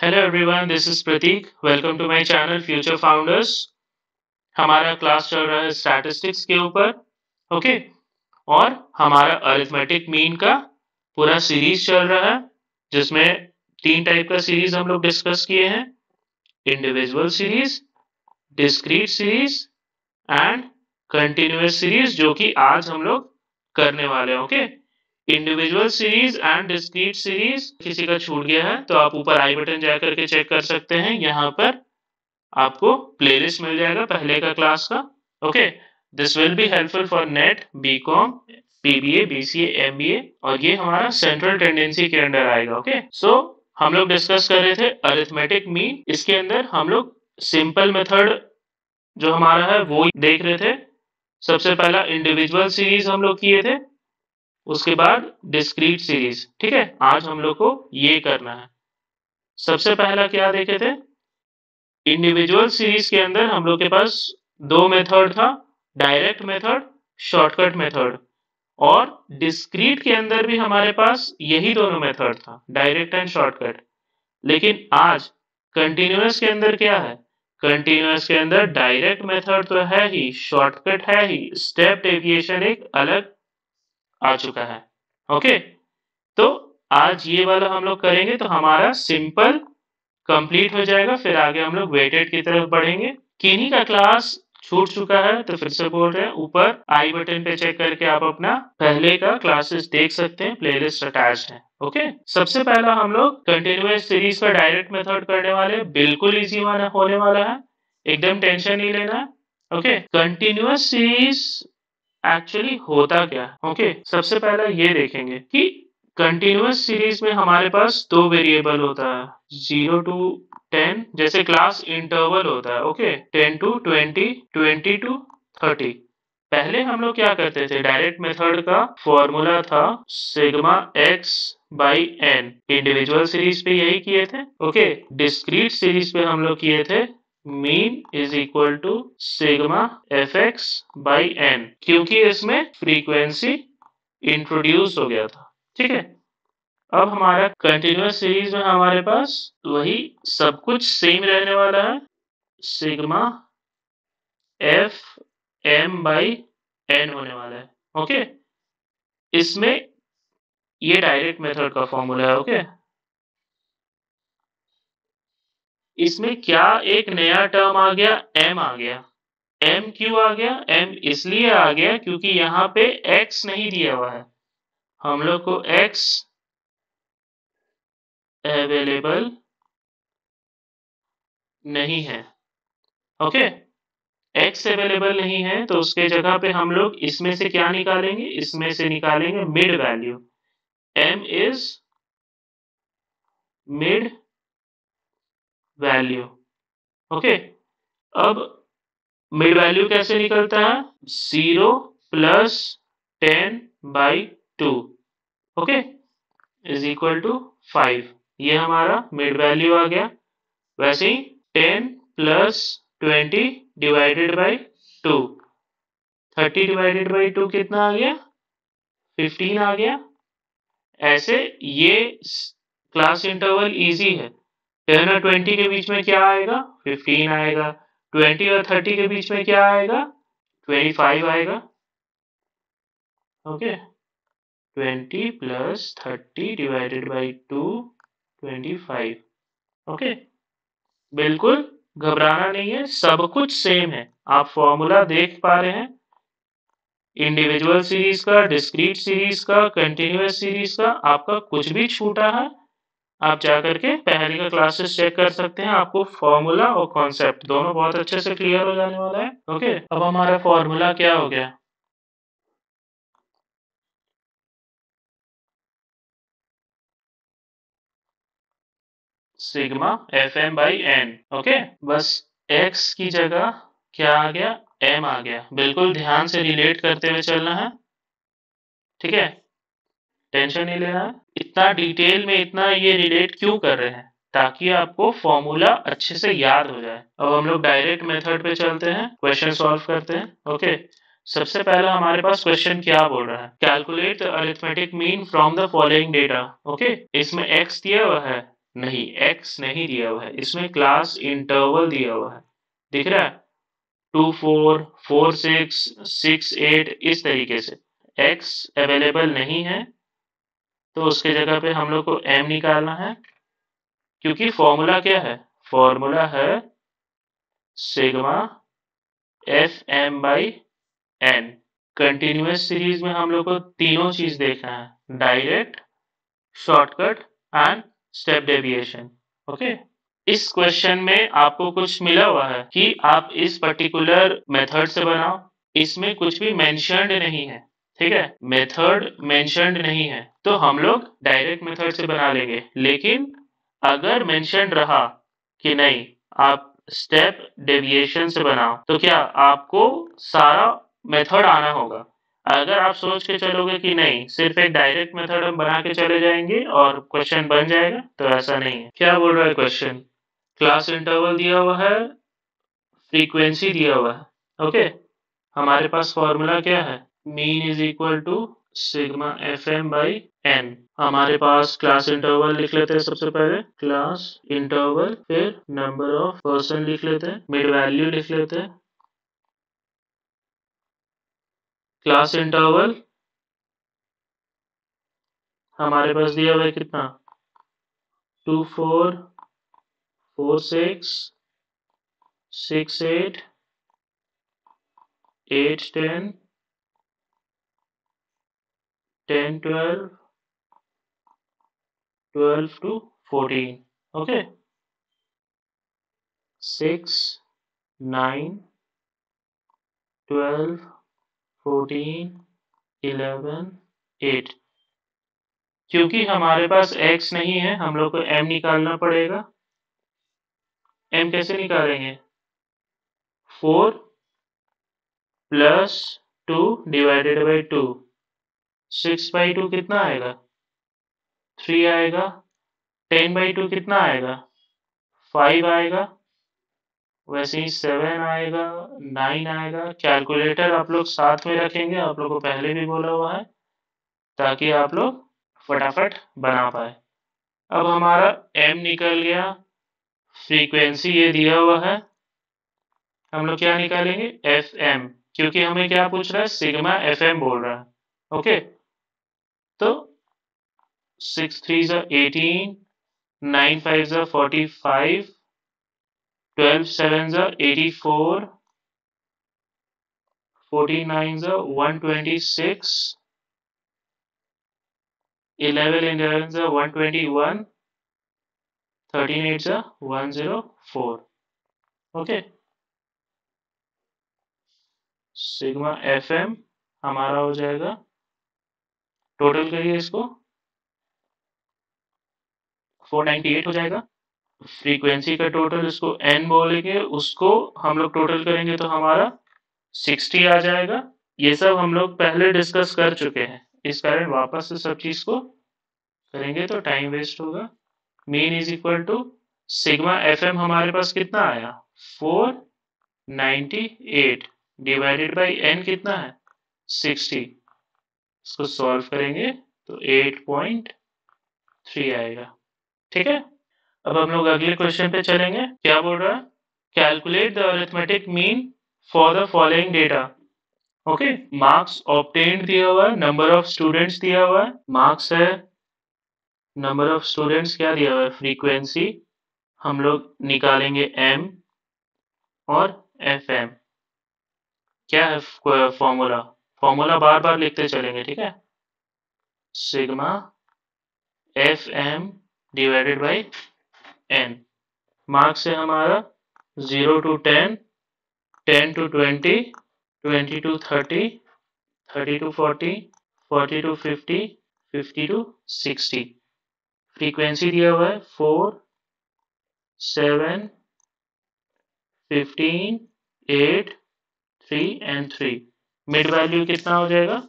Hello everyone, this is Prateek. Welcome to my channel future founders. हमारा class चल रहा है स्टैटिस्टिक्स के ऊपर। ओके। और हमारा अरिथमेटिक मीन का पूरा सीरीज चल रहा है, जिसमें तीन टाइप का सीरीज हम लोग डिस्कस किए हैं: individual series, discrete series and continuous series, जो कि आज हम लोग करने वाले हैं। Okay. Individual series and discrete series किसी का छूट गया है तो आप ऊपर आई बटन जाकर के चेक कर सकते हैं। यहाँ पर आपको प्लेलिस्ट मिल जाएगा पहले का क्लास का। Okay. This will be helpful for NET, BCom, PBA, BCA, MBA, और ये हमारा सेंट्रल टेंडेंसी के अंडर आएगा। ओके। सो हम लोग डिस्कस कर रहे थे अरिथमेटिक मीन। इसके अंदर हम लोग सिंपल मेथड जो हमारा है वो देख रहे थे। सबसे पहला इंडिविजुअल सीरीज हम लोग किए थे, उसके बाद डिस्क्रीट सीरीज। ठीक है, आज हम लोग को ये करना है। सबसे पहला क्या देखे थे? इंडिविजुअल सीरीज के अंदर हम लोग के पास दो मेथड था, डायरेक्ट मेथड, शॉर्टकट मेथड। और डिस्क्रीट के अंदर भी हमारे पास यही दोनों मेथड था, डायरेक्ट एंड शॉर्टकट। लेकिन आज कंटिन्यूअस के अंदर क्या है? कंटिन्यूअस के अंदर डायरेक्ट मेथड तो है ही, शॉर्टकट है ही, स्टेप डेविएशन एक अलग आ चुका है। ओके। तो आज ये वाला हम लोग करेंगे तो हमारा सिंपल कंप्लीट हो जाएगा। फिर आगे हम लोग वेटेड की तरफ बढ़ेंगे। किन्हीं का क्लास छूट चुका है तो फिर से बोल रहे हैं, ऊपर आई बटन पे चेक करके आप अपना पहले का क्लासेस देख सकते हैं, प्लेलिस्ट अटैच्ड है। ओके। सबसे पहला हम लोग कंटिन्यूअस सीरीज का डायरेक्ट मेथड करने वाले हैं। बिल्कुल इजी होने वाला है, एकदम टेंशन नहीं लेना है। ओके। कंटिन्यूअस सीरीज एक्चुअली होता क्या है? ओके। सबसे पहला ये देखेंगे कि कंटिन्यूअस सीरीज में हमारे पास दो वेरिएबल होता है, 0 to 10, जैसे क्लास इंटरवल होता है। ओके। 10 to 20, 20 to 30। पहले हम लोग क्या करते थे? डायरेक्ट मेथड का फॉर्मूला था sigma X by N. Individual series पे यही किए थे। ओके। डिस्क्रीट सीरीज पे हम लोग किए थे mean is equal to sigma F X by N, क्योंकि इसमें फ्रीक्वेंसी इंट्रोड्यूस हो गया था। ठीक है। अब हमारा कंटिन्यूअस सीरीज में हमारे पास वही सब कुछ सेम रहने वाला है, sigma F M by N होने वाला है। ओके। इसमें ये डायरेक्ट मेथड का फॉर्मूला है। ओके। इसमें क्या एक नया टर्म आ गया? एम आ गया। एम क्यों आ गया? एम इसलिए आ गया क्योंकि यहाँ पे एक्स नहीं दिया हुआ है। हम लोग को एक्स अवेलेबल नहीं है। ओके। एक्स अवेलेबल नहीं है तो उसके जगह पे हम लोग इसमें से क्या निकालेंगे? इसमें से निकालेंगे mid value. M is mid value. Okay. अब मिड वैल्यू कैसे निकलता है? 0 plus 10 by 2। Okay. Is equal to 5। ये हमारा मिड वैल्यू आ गया। वैसे ही 10 plus 20 divided by 2, 30 divided by 2 कितना आ गया? 15 आ गया। ऐसे ये क्लास इंटरवल इजी है। 10 और 20 के बीच में क्या आएगा? 15 आएगा। 20 और 30 के बीच में क्या आएगा? 25 आएगा। Okay. 20 plus 30 divided by 2, 25। Okay. बिल्कुल घबराना नहीं है, सब कुछ सेम है। आप फॉर्मूला देख पा रहे हैं, इंडिविजुअल सीरीज का, डिस्क्रीट सीरीज का, कंटिन्यूअस सीरीज का। आपका कुछ भी छूटा है आप जाकर के पहले का क्लासेस चेक कर सकते हैं। आपको फॉर्मूला और कॉन्सेप्ट दोनों बहुत अच्छे से क्लियर हो जाने वाला है। ओके। अब हमारा फॉर्मूला क्या हो गया? Sigma F M by N. Okay. बस एक्स की जगह क्या आ गया? एम आ गया। बिल्कुल ध्यान से रिलेट करते हुए चलना है। ठीक है। टेंशन नहीं लेना है। इतना डिटेल में इतना ये रिलेट क्यों कर रहे हैं? ताकि आपको फॉर्मूला अच्छे से याद हो जाए। अब हम लोग डायरेक्ट मेथड पे चलते हैं, क्वेश्चन सॉल्व करते हैं। ओके। सबसे पहला हमारे पास क्वेश्चन क्या बोल रहा है? Calculate the arithmetic mean from the following data. Okay. इसमें एक्स दिया हुआ है, नहीं, x नहीं दिया हुआ है, इसमें क्लास इंटरवल दिया हुआ है, दिख रहा है? 2 4 4 6 6 8 इस तरीके से। x अवेलेबल नहीं है, तो उसके जगह पे हम लोग को m निकालना है, क्योंकि फॉर्मूला क्या है? फॉर्मूला है sigma F M by N. Continuous series में हम लोग को तीनों चीज देखना है, direct, shortcut and step deviation. Okay, इस क्वेश्चन में आपको कुछ मिला हुआ है कि आप इस पर्टिकुलर मेथड से बनाओ, इसमें कुछ भी मेंशन्ड नहीं है, ठीक है? मेथड मेंशन्ड नहीं है, तो हम लोग डायरेक्ट मेथड से बना लेंगे। लेकिन अगर मेंशन्ड रहा कि नहीं, आप स्टेप डेविएशन से बनाओ, तो क्या आपको सारा मेथड आना होगा। अगर आप सोच के चलोगे कि नहीं, सिर्फ एक डायरेक्ट मेथड हम बना के चले जाएंगे और क्वेश्चन बन जाएगा, तो ऐसा नहीं है। क्या बोल रहा है क्वेश्चन? क्लास इंटरवल दिया हुआ है, फ्रीक्वेंसी दिया हुआ है। ओके, हमारे पास फॉर्मूला क्या है? Mean is equal to sigma F M by N. हमारे पास क्लास इंटरवल लिख लेते हैं, सबसे पहले क्लास इंटरवल, फिर नंबर ऑफ पर्सन लिख लेते हैं, मिड वैल्यू लिख लेते हैं। क्लास इंटरवल हमारे पास दिया हुआ है कितना? 2 4 4 6 6 8 8 10 10 12 12 to 14. Okay, 6 9 12 14 11 8। क्योंकि हमारे पास x नहीं है, हम लोग को m निकालना पड़ेगा। m कैसे निकालेंगे? 4 प्लस 2 डिवाइडेड बाई 2। 6 बाई 2 कितना आएगा? 3 आएगा। 10 बाई 2 कितना आएगा? 5 आएगा। वैसे ही 7 आएगा, 9 आएगा। कैलकुलेटर आप लोग साथ में रखेंगे, आप लोग को पहले भी बोला हुआ है, ताकि आप लोग फटाफट बना पाए। अब हमारा m निकल गया, फ्रीक्वेंसी ये दिया हुआ है, हम लोग क्या निकालेंगे? एफ एम, क्योंकि हमें क्या पूछ रहा है? सिग्मा एफ एम बोल रहा है। ओके, तो 6 3 18, 9 5 45, 12 7 84, 49 126, 11 11 121, 13 8 104। ओके, सिग्मा एफ एम हमारा हो जाएगा, टोटल करिए इसको, 498 हो जाएगा। फ्रीक्वेंसी का टोटल, इसको n बोलेंगे, उसको हम लोग टोटल करेंगे तो हमारा 60 आ जाएगा। ये सब हम लोग पहले डिस्कस कर चुके हैं, इस कारण वापस से सब चीज को करेंगे तो टाइम वेस्ट होगा। Mean is equal to sigma F M हमारे पास कितना आया? 498 डिवाइडेड बाई n कितना है? 60। इसको सॉल्व करेंगे तो 8.3 आएगा। ठीक है, अब हम लोग अगले क्वेश्चन पे चलेंगे। क्या बोल रहा है? Calculate the arithmetic mean for the following data. Okay, marks obtained दिया हुआ है, नंबर ऑफ स्टूडेंट्स दिया हुआ है, मार्क्स है, नंबर ऑफ स्टूडेंट्स क्या दिया हुआ है? फ्रीक्वेंसी, हम लोग निकालेंगे m और fm। क्या है फॉर्मूला? फॉर्मूला बार बार लिखते चलेंगे, ठीक है? Sigma fm divided by n। Marks है हमारा 0 to 10, 10 to 20, 20 to 30, 30 to 40, 40 to 50, 50 to 60। Frequency दिया हुआ है 4 7 15 8 3 एंड 3। मिड वैल्यू कितना हो जाएगा?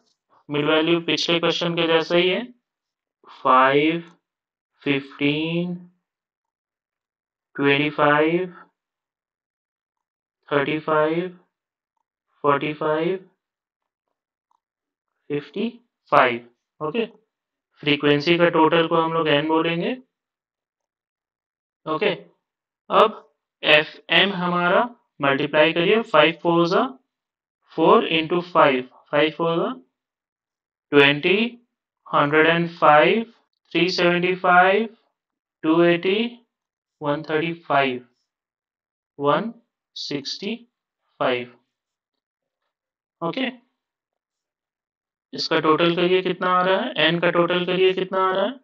मिड वैल्यू पिछले क्वेश्चन के जैसा ही है, 5 15 25 35 45 55। ओके, फ्रीक्वेंसी का टोटल को हम लोग n बोलेंगे, ओके। अब एफ एम हमारा मल्टीप्लाई करिए, 5 4 ज़ा 4 इंटू 5, 5 4 ज़ा 20, 105, 375, 280, 135, 165। ओके, इसका टोटल करिए कितना आ रहा है, एन का टोटल करिए कितना आ रहा है,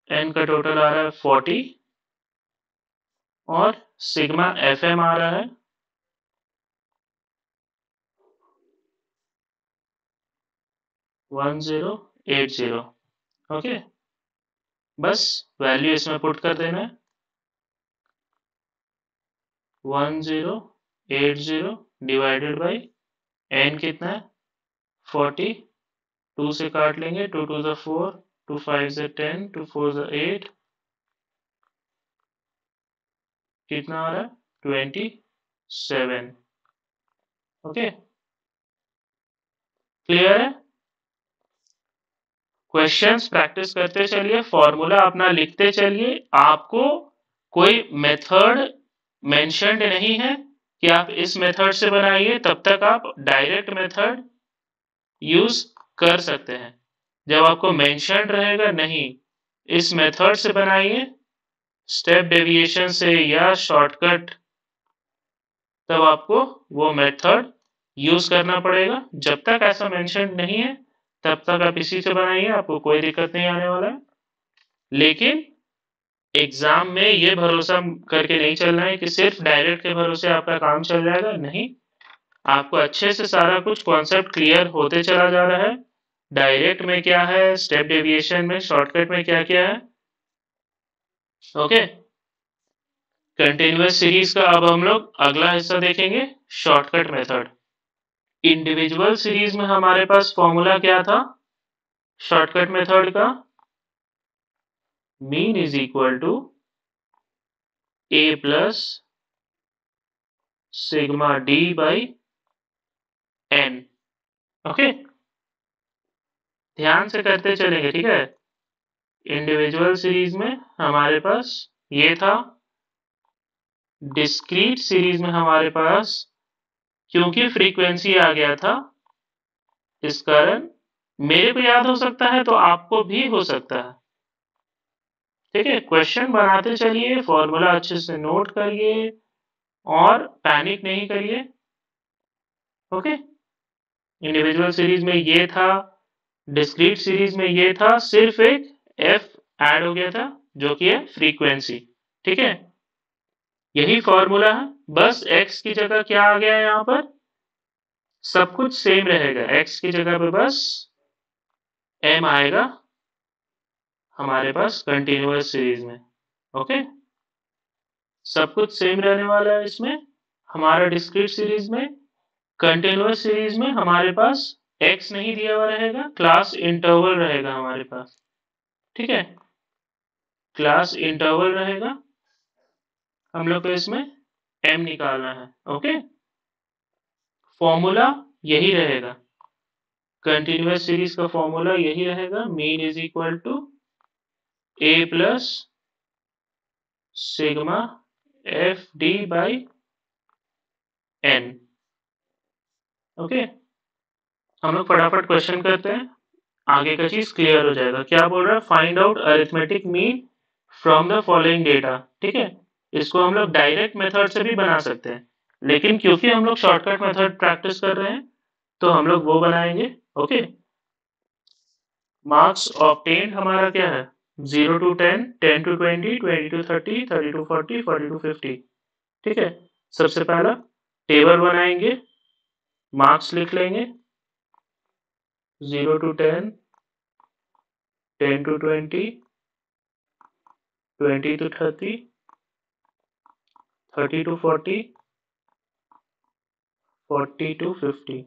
एन का टोटल आ रहा है 40 और सिग्मा एफ एम आ रहा है 1080। ओके, बस वैल्यू इसमें पुट कर देना है, 1080 डिवाइडेड बाई एन कितना है 40, 2 से काट लेंगे, 2 2 ज़ा 4, 2 5 ज़ा 10, 2 4 ज़ा 8, कितना आ रहा है 27। ओके, क्लियर है। क्वेश्चंस प्रैक्टिस करते चलिए, फॉर्मूला अपना लिखते चलिए। आपको कोई मेथड मेंशन्ड नहीं है कि आप इस मेथड से बनाइए, तब तक आप डायरेक्ट मेथड यूज कर सकते हैं। जब आपको मेंशन्ड रहेगा नहीं, इस मेथड से बनाइए, स्टेप डेविएशन से या शॉर्टकट, तब आपको वो मेथड यूज करना पड़ेगा। जब तक ऐसा मेंशन नहीं है तब तक आप इसी से बनाइए, आपको कोई दिक्कत नहीं आने वाला है। लेकिन एग्जाम में ये भरोसा करके नहीं चलना है कि सिर्फ डायरेक्ट के भरोसे आपका काम चल जाएगा, नहीं। आपको अच्छे से सारा कुछ कॉन्सेप्ट क्लियर होते चला जा रहा है, डायरेक्ट में क्या है, स्टेप डेविएशन में, शॉर्टकट में क्या क्या है। ओके, कंटिन्यूअस सीरीज का अब हम लोग अगला हिस्सा देखेंगे, शॉर्टकट मेथड। इंडिविजुअल सीरीज में हमारे पास फॉर्मूला क्या था शॉर्टकट मेथड का, mean is equal to A plus sigma D by N. Okay, ध्यान से करते चलेंगे, ठीक है। इंडिविजुअल सीरीज में हमारे पास ये था, डिस्क्रीट सीरीज में हमारे पास क्योंकि फ्रीक्वेंसी आ गया था, इस कारण मेरे को याद हो सकता है तो आपको भी हो सकता है, ठीक है। क्वेश्चन बनाते चलिए, फॉर्मूला अच्छे से नोट करिए और पैनिक नहीं करिए। ओके, इंडिविजुअल सीरीज में ये था, डिस्क्रीट सीरीज में ये था, सिर्फ एक एफ ऐड हो गया था जो कि है फ्रीक्वेंसी, ठीक है। यही फॉर्मूला है, बस एक्स की जगह क्या आ गया है यहाँ पर, सब कुछ सेम रहेगा, एक्स की जगह पे बस एम आएगा हमारे पास कंटिन्यूअस सीरीज में। ओके, सब कुछ सेम रहने वाला है इसमें। हमारा डिस्क्रीट सीरीज में, कंटिन्यूअस सीरीज में हमारे पास एक्स नहीं दिया हुआ रहेगा, क्लास इंटरवल रहेगा हमारे पास, ठीक है। क्लास इंटरवल रहेगा, हम लोग को इसमें एम निकालना है। ओके, फॉर्मूला यही रहेगा, कंटिन्यूअस सीरीज का फॉर्मूला यही रहेगा, mean is equal to A plus sigma F D by N. Okay, हम लोग फटाफट क्वेश्चन करते हैं, आगे का चीज क्लियर हो जाएगा। क्या बोल रहा है, find out arithmetic mean from the following data, ठीक है। इसको हम लोग डायरेक्ट मेथड से भी बना सकते हैं, लेकिन क्योंकि हम लोग शॉर्टकट मेथड प्रैक्टिस कर रहे हैं तो हम लोग वो बनाएंगे। ओके, मार्क्स ऑब्टेन्ड हमारा क्या है, 0 to 10, 10 to 20, 20 to 30, 30 to 40, 40 to 50, ठीक है। सबसे पहला टेबल बनाएंगे, मार्क्स लिख लेंगे, 0 to 10, 10 to 20, 20 to 30, 30 to 40, 40 to 50।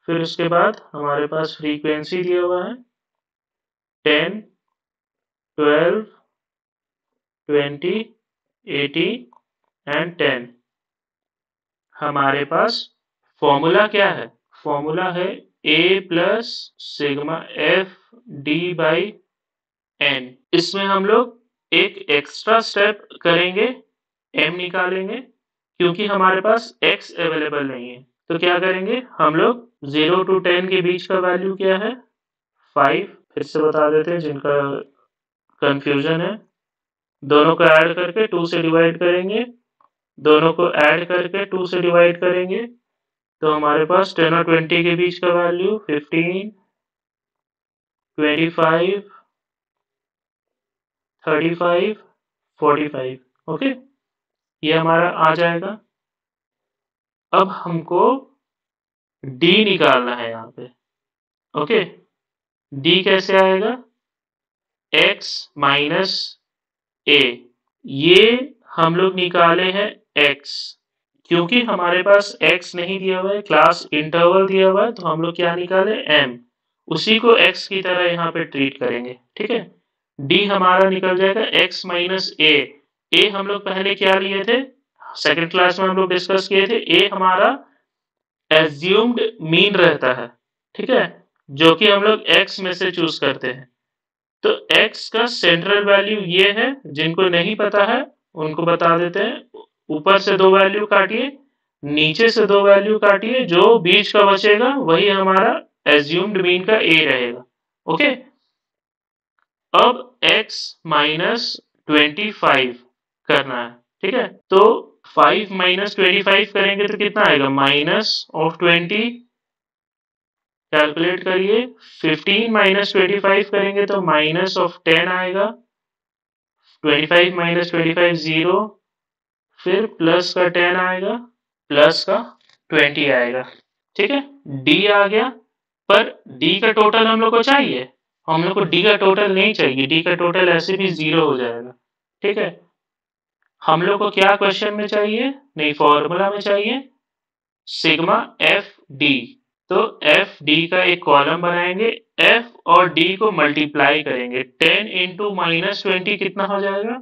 फिर उसके बाद हमारे पास फ्रीक्वेंसी दिया हुआ है 10, 12, 20, 80 एंड 10। हमारे पास फॉर्मूला क्या है, फॉर्मूला है A plus sigma F D by n। इसमें हम लोग एक एक्स्ट्रा स्टेप करेंगे, m निकालेंगे, क्योंकि हमारे पास x अवेलेबल नहीं है। तो क्या करेंगे हम लोग, 0 to 10 के बीच का वैल्यू क्या है 5। फिर से बता देते हैं जिनका कंफ्यूजन है, दोनों को ऐड करके 2 से डिवाइड करेंगे, दोनों को ऐड करके 2 से डिवाइड करेंगे, तो हमारे पास 10 और 20 के बीच का वैल्यू 15, 25, 35, 45। ओके, ये हमारा आ जाएगा। अब हमको d निकालना है यहाँ पे। ओके, d कैसे आएगा, x माइनस a। ये हम लोग निकाले हैं x, क्योंकि हमारे पास x नहीं दिया हुआ है, क्लास इंटरवल दिया हुआ है, तो हम लोग क्या निकाले m, उसी को x की तरह यहाँ पे ट्रीट करेंगे। ठीक है, d हमारा निकल जाएगा x माइनस a हम लोग पहले क्या लिए थे, सेकंड क्लास में हम लोग डिस्कस किए थे, a हमारा एज्यूम्ड मीन रहता है। ठीक है, जो कि हम लोग x में से चूज करते हैं। तो x का सेंट्रल वैल्यू ये है, जिनको नहीं पता है उनको बता देते हैं। ऊपर से 2 वैल्यू काटिए, नीचे से 2 वैल्यू काटिए, जो बीच का बचेगा वही हमारा एज्यूम्ड मीन का a रहेगा। ओके, अब x माइनस 25 करना है। ठीक है, तो 5 माइनस 25 करेंगे तो कितना आएगा, माइनस ऑफ 20। कैलकुलेट करिए, 15 माइनस 25 करेंगे तो माइनस ऑफ 10 आएगा, 25 माइनस 25 0, फिर प्लस का 10 आएगा, प्लस का 20 आएगा। ठीक है, d आ गया, पर d का टोटल हम लोग को चाहिए, हम लोग को d का टोटल नहीं चाहिए, d का टोटल ऐसे भी 0 हो जाएगा। ठीक है, हम लोग को क्या क्वेश्चन में चाहिए, नहीं फॉर्मूला में चाहिए, सिग्मा एफ डी। तो एफ डी का एक कॉलम बनाएंगे, एफ और डी को मल्टीप्लाई करेंगे, 10 इंटू माइनस 20 कितना हो जाएगा,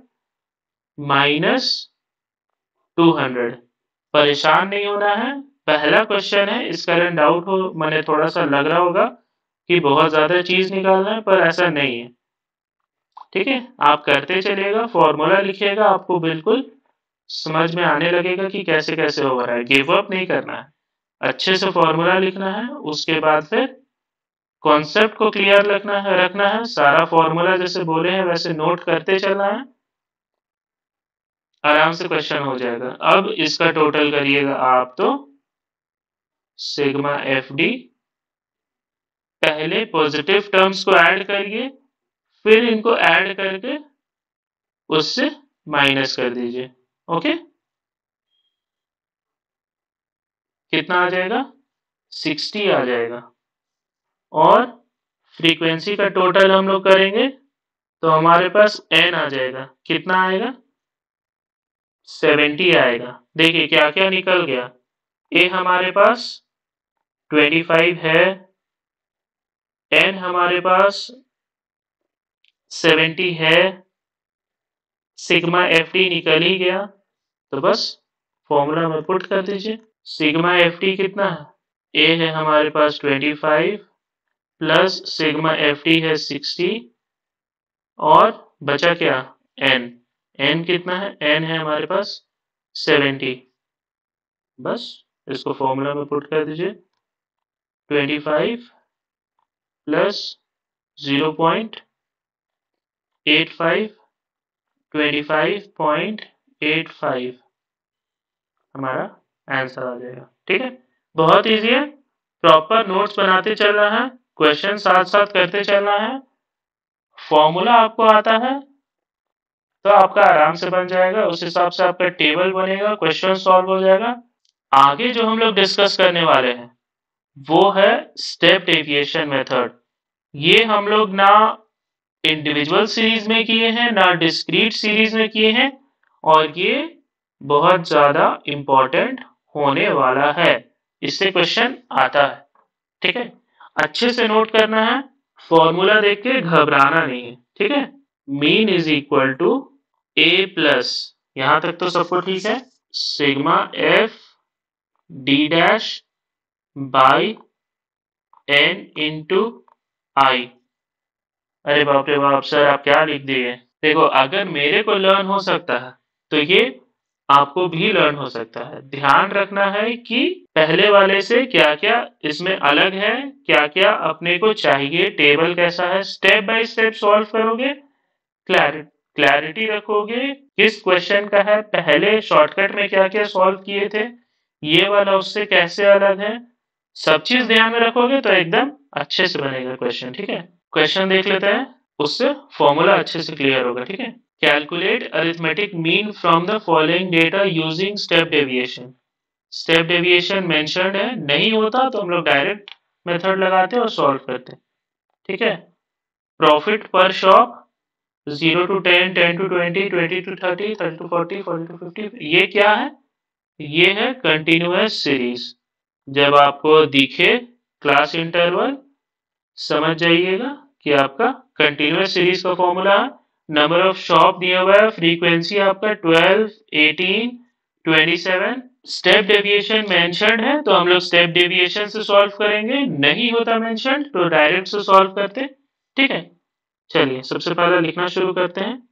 माइनस 200। परेशान नहीं होना है, पहला क्वेश्चन है, इस कारण डाउट हो, मैंने थोड़ा सा लग रहा होगा कि बहुत ज्यादा चीज निकालना है, पर ऐसा नहीं है। ठीक है, आप करते चलेगा, फॉर्मूला लिखिएगा, आपको बिल्कुल समझ में आने लगेगा कि कैसे कैसे हो रहा है। गिव अप नहीं करना है, अच्छे से फॉर्मूला लिखना है, उसके बाद फिर कॉन्सेप्ट को क्लियर रखना है, सारा फॉर्मूला जैसे बोले हैं वैसे नोट करते चलना है, आराम से क्वेश्चन हो जाएगा। अब इसका टोटल करिएगा आप, तो सिग्मा एफ डी, पहले पॉजिटिव टर्म्स को ऐड करिए, फिर इनको ऐड करके उससे माइनस कर दीजिए। ओके, कितना आ जाएगा, 60 आ जाएगा। और फ्रीक्वेंसी का टोटल हम लोग करेंगे तो हमारे पास n आ जाएगा, कितना आएगा, 70 आएगा। देखिए क्या क्या निकल गया, a हमारे पास 25 है, n हमारे पास 70 है, सिग्मा एफ डी निकल ही गया, तो बस फॉर्मूला में पुट कर दीजिए। सिग्मा एफ डी कितना है, a है हमारे पास 25 प्लस सिग्मा एफ डी है 60, और बचा क्या, n। n कितना है, n है हमारे पास 70। बस इसको फॉर्मूला में पुट कर दीजिए, 25 प्लस 0.85, 25.85 हमारा आंसर आ जाएगा। ठीक है, बहुत इजी है, प्रॉपर नोट्स बनाते चलना है, क्वेश्चन साथ साथ करते चलना है, फॉर्मूला आपको आता है तो आपका आराम से बन जाएगा, उस हिसाब से आपका टेबल बनेगा, क्वेश्चन सॉल्व हो जाएगा। आगे जो हम लोग डिस्कस करने वाले हैं वो है स्टेप डेविएशन मेथड। ये हम लोग ना इंडिविजुअल सीरीज में किए हैं, ना डिस्क्रीट सीरीज में किए हैं, और ये बहुत ज्यादा इंपॉर्टेंट होने वाला है, इससे क्वेश्चन आता है। ठीक है, अच्छे से नोट करना है, फॉर्मूला देख के घबराना नहीं है। ठीक है, mean is equal to a plus, यहां तक तो सबको ठीक है, sigma F D dash by n into I. अरे बाप रे बाप सर, आप क्या लिख दिए। देखो, अगर मेरे को लर्न हो सकता है तो ये आपको भी लर्न हो सकता है। ध्यान रखना है कि पहले वाले से क्या क्या इसमें अलग है, क्या क्या अपने को चाहिए, टेबल कैसा है, स्टेप बाय स्टेप सॉल्व करोगे, क्लैरिटी रखोगे किस क्वेश्चन का है, पहले शॉर्टकट में क्या क्या सॉल्व किए थे, ये वाला उससे कैसे अलग है, सब चीज ध्यान में रखोगे तो एकदम अच्छे से बनेगा क्वेश्चन। ठीक है, क्वेश्चन देख लेते हैं, उससे फॉर्मूला अच्छे से क्लियर होगा। ठीक है, calculate arithmetic mean from the following data using step deviation. Step deviation mentioned है, नहीं होता तो हम लोग डायरेक्ट मेथड लगाते और सॉल्व करते। ठीक है, प्रॉफिट पर shop 0 to 10, 10 to 20, 20 to 30, 30 to 40, 40 to 50, ये क्या है, ये है कंटिन्यूअस सीरीज। जब आपको दिखे क्लास इंटरवल, समझ जाइएगा कि आपका कंटिन्यूअस सीरीज का फॉर्मूला है। नंबर ऑफ शॉप दिया हुआ है, फ्रीक्वेंसी आपका 12, 18, 27। स्टेप डेविएशन मेंशन्ड है तो हम लोग स्टेप डेविएशन से सॉल्व करेंगे, नहीं होता मेंशन्ड तो डायरेक्ट से सॉल्व करते। ठीक है, चलिए सबसे पहले लिखना शुरू करते हैं।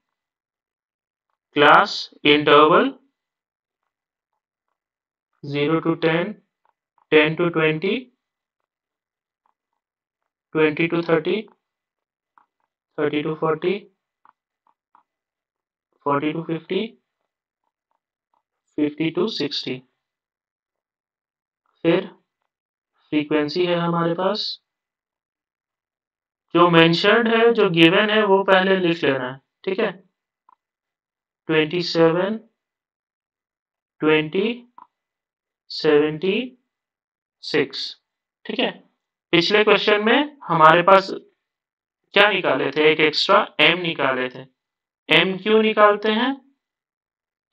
Class interval 0 to 10, 10 to 20, 20 to 30, 30 to 40, 40 to 50, 50 to 60। फिर फ्रीक्वेंसी है हमारे पास, जो मेंशन्ड है, जो गिवन है वो पहले लिख लेना है। ठीक है, 27, 20, 76। ठीक है, पिछले क्वेश्चन में हमारे पास क्या निकाले थे, एक एक्स्ट्रा m निकाले थे। m क्यों निकालते हैं,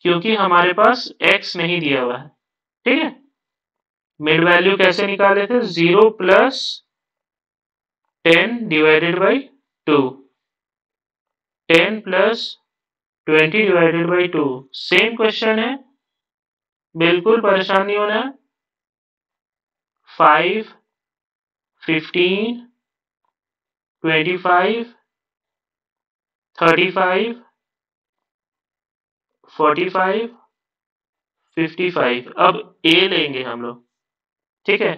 क्योंकि हमारे पास x नहीं दिया हुआ है। ठीक है, मिड वैल्यू कैसे निकाले थे, 0 plus 10 divided by 2, 10 plus 20 divided by 2। Same question है, बिल्कुल परेशान नहीं होना है। 5, 15, 25, 35, 45, 55। अब a लेंगे हम लोग। ठीक है,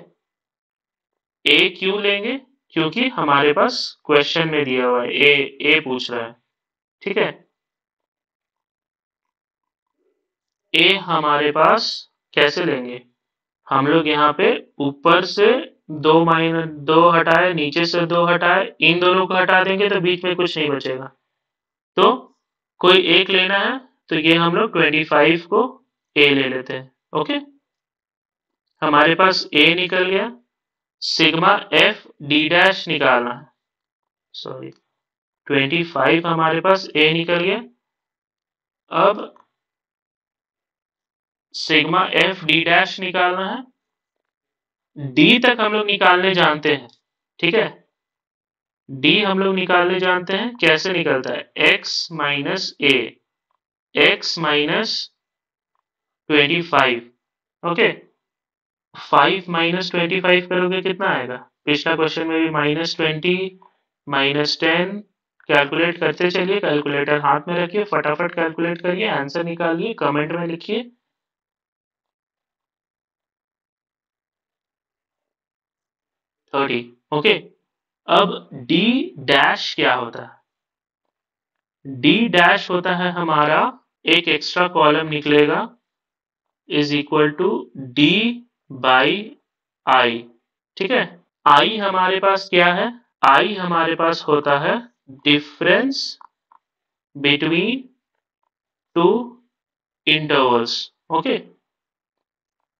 a क्यों लेंगे, क्योंकि हमारे पास क्वेश्चन में दिया हुआ है, a पूछ रहा है। ठीक है, a हमारे पास कैसे लेंगे, हम लोग यहाँ पे ऊपर से 2 हटाए, नीचे से 2 हटाए, इन दोनों को हटा देंगे तो बीच में कुछ नहीं बचेगा, तो कोई एक लेना है, तो ये हम लोग 25 को a ले लेते हैं। ओके, हमारे पास a निकल गया, सिग्मा f d डैश निकालना है, सॉरी 25 हमारे पास a निकल गया। अब सिग्मा f d डैश निकालना है, d तक हम लोग निकालने जानते हैं। ठीक है, d हम लोग निकालने जानते हैं, कैसे निकलता है, x minus a, x minus 25। Okay, 5 minus 25 करोगे कितना आएगा, पिछला क्वेश्चन में भी -20, -10। कैलकुलेट करते चलिए, कैलकुलेटर हाथ में रखिए, फटाफट कैलकुलेट करिए, आंसर निकालिए, कमेंट में लिखिए। 30। ओके, अब d डैश क्या होता है, d डैश होता है हमारा, एक एक्स्ट्रा कॉलम निकलेगा, is equal to d by i। ठीक है, i हमारे पास क्या है, i हमारे पास होता है difference between two intervals. Okay,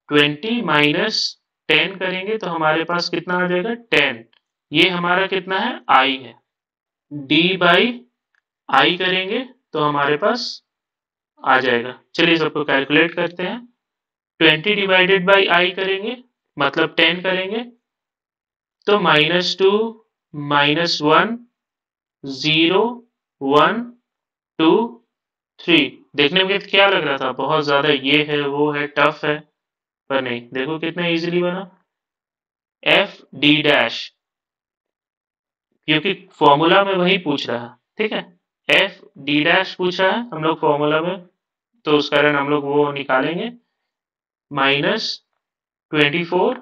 20 minus 10 करेंगे तो हमारे पास कितना आ जाएगा, 10। ये हमारा कितना है, i है। d बाई i करेंगे तो हमारे पास आ जाएगा। चलिए सबको कैलकुलेट करते हैं। 20 डिवाइडेड बाई i करेंगे, मतलब 10 करेंगे, तो -2, -1, 0, 1, 2, 3। देखने में क्या लग रहा था, बहुत ज्यादा ये है वो है, टफ है, पर नहीं, देखो कितना इजीली बना। f d डैश क्योंकि फॉर्मूला में वही पूछ रहा है, ठीक है। एफ डी डैश पूछ रहा है हम लोग फॉर्मूला में, तो उस कारण हम लोग वो निकालेंगे, -24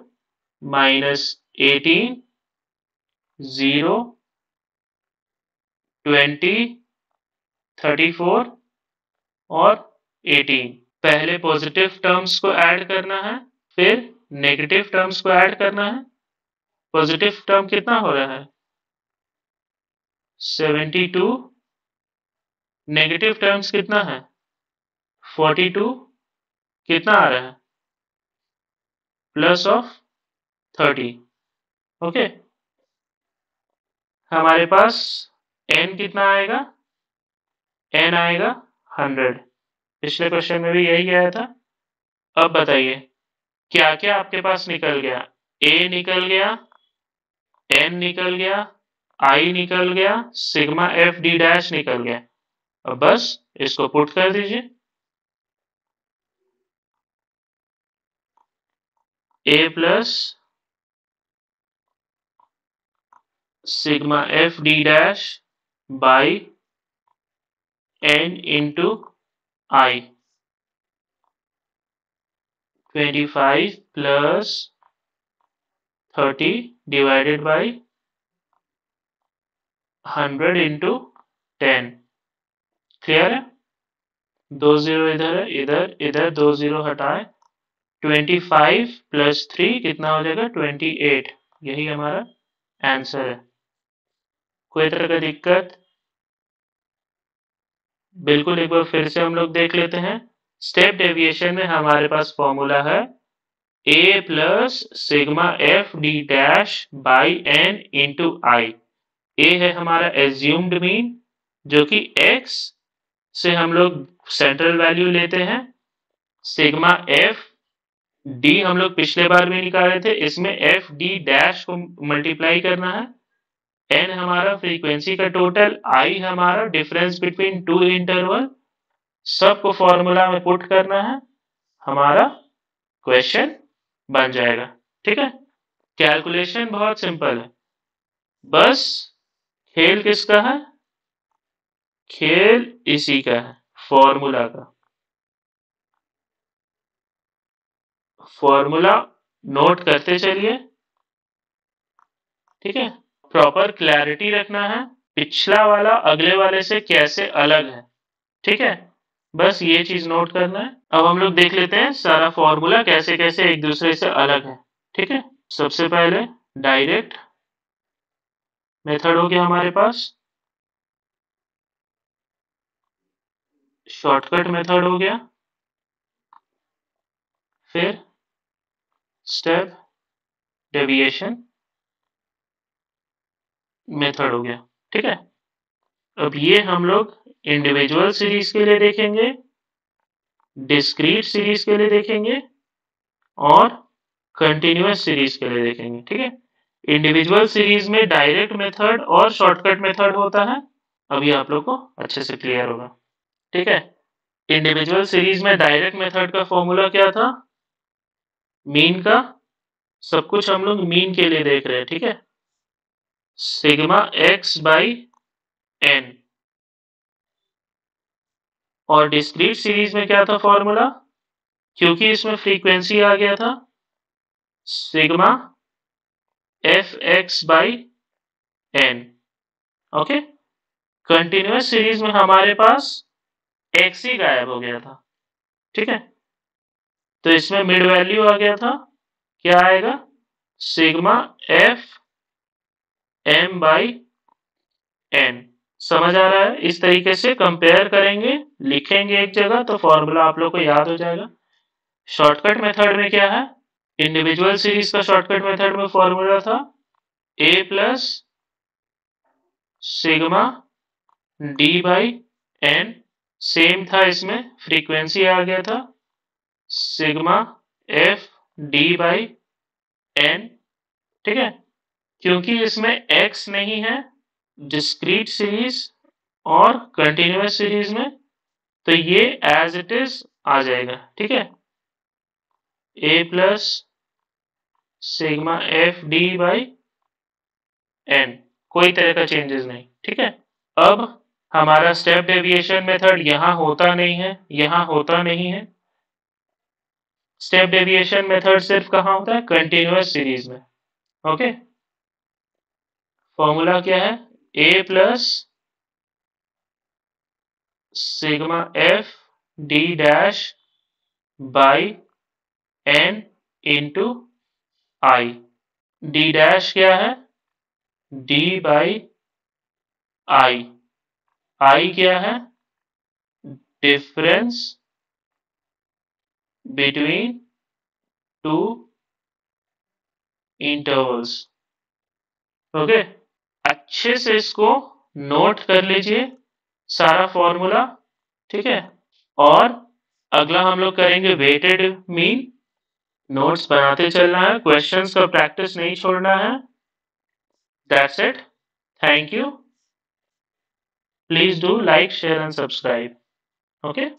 -18 0 20 34 और 18। पहले पॉजिटिव टर्म्स को ऐड करना है, फिर नेगेटिव टर्म्स को ऐड करना है। पॉजिटिव टर्म कितना हो रहा है 72, नेगेटिव टर्म्स कितना है 42, कितना आ रहा है प्लस ऑफ 30। ओके, हमारे पास n कितना आएगा, n आएगा 100। पिछले क्वेश्चन में भी यही आया था। अब बताइए क्या क्या आपके पास निकल गया, a निकल गया, n निकल गया, i निकल गया, सिग्मा f d डैश निकल गया। अब बस इसको पुट कर दीजिए, a plus sigma f d dash by n into i, 25 plus 30 divided by 100 into 10। Clear है? 2 0 इधर है, इधर इधर 2 0 हटाए, 25 प्लस 3 कितना हो जाएगा 28। यही हमारा आंसर है। कोई तरह का दिक्कत? बिल्कुल, एक बार फिर से हम लोग देख लेते हैं। स्टेप डेविएशन में हमारे पास फॉर्मूला है a plus sigma f d dash by n into I. a है हमारा एज्यूम्ड मीन, जो कि x से हम लोग सेंट्रल वैल्यू लेते हैं। सिग्मा f d हम लोग पिछले बार भी निकाले थे, इसमें f d डैश को मल्टीप्लाई करना है। n हमारा फ्रीक्वेंसी का टोटल, i हमारा डिफरेंस बिटवीन टू इंटरवल, सबको फॉर्मूला में पुट करना है, हमारा क्वेश्चन बन जाएगा। ठीक है, कैलकुलेशन बहुत सिंपल है। बस खेल किसका है, खेल इसी का है, फॉर्मूला का। फॉर्मूला नोट करते चलिए, ठीक है। प्रॉपर क्लैरिटी रखना है, पिछला वाला अगले वाले से कैसे अलग है, ठीक है। बस ये चीज नोट करना है। अब हम लोग देख लेते हैं सारा फॉर्मूला कैसे कैसे एक दूसरे से अलग है, ठीक है। सबसे पहले डायरेक्ट मेथड हो गया हमारे पास, शॉर्टकट मेथड हो गया, फिर स्टेप डेविएशन मेथड हो गया, ठीक है। अब ये हम लोग इंडिविजुअल सीरीज के लिए देखेंगे, डिस्क्रीट सीरीज के लिए देखेंगे और कंटिन्यूअस सीरीज के लिए देखेंगे, ठीक है। इंडिविजुअल सीरीज में डायरेक्ट मेथड और शॉर्टकट मेथड होता है, अभी आप लोग को अच्छे से क्लियर होगा, ठीक है। इंडिविजुअल सीरीज में डायरेक्ट मेथड का फॉर्मूला क्या था, मीन का, सब कुछ हम लोग मीन के लिए देख रहे हैं, ठीक है। Sigma x by n। और डिस्क्रीट सीरीज में क्या था फॉर्मूला, क्योंकि इसमें फ्रीक्वेंसी आ गया था, sigma F X by N. Okay, continuous series में हमारे पास x ही गायब हो गया था, ठीक है। तो इसमें मिड वैल्यू आ गया था, क्या आएगा, sigma F M by N. समझ आ रहा है? इस तरीके से कंपेयर करेंगे, लिखेंगे एक जगह, तो फॉर्मूला आप लोग को याद हो जाएगा। शॉर्टकट मेथड में क्या है, इंडिविजुअल सीरीज का शॉर्टकट मेथड में फॉर्मूला था a plus sigma d by n। Same था, इसमें फ्रीक्वेंसी आ गया था, sigma f d by n, ठीक है। क्योंकि इसमें x नहीं है डिस्क्रीट सीरीज और कंटिन्यूअस सीरीज में, तो ये एज इट इज आ जाएगा, ठीक है। a plus sigma f d by n, कोई तरह का चेंजेस नहीं, ठीक है। अब हमारा स्टेप डेविएशन मेथड यहाँ होता नहीं है, यहाँ होता नहीं है। स्टेप डेविएशन मेथड सिर्फ कहाँ होता है? कंटिन्यूअस सीरीज में। ओके, फॉर्मूला क्या है? a plus sigma F D dash by n into I. D dash क्या है? d by I. आई क्या है? Difference between two intervals. Okay, अच्छे से इसको नोट कर लीजिए सारा फॉर्मूला, ठीक है। और अगला हम लोग करेंगे वेटेड मीन। नोट्स बनाते चलना है, क्वेश्चंस का प्रैक्टिस नहीं छोड़ना है। That's it, thank you. Please do like, share and subscribe. Okay.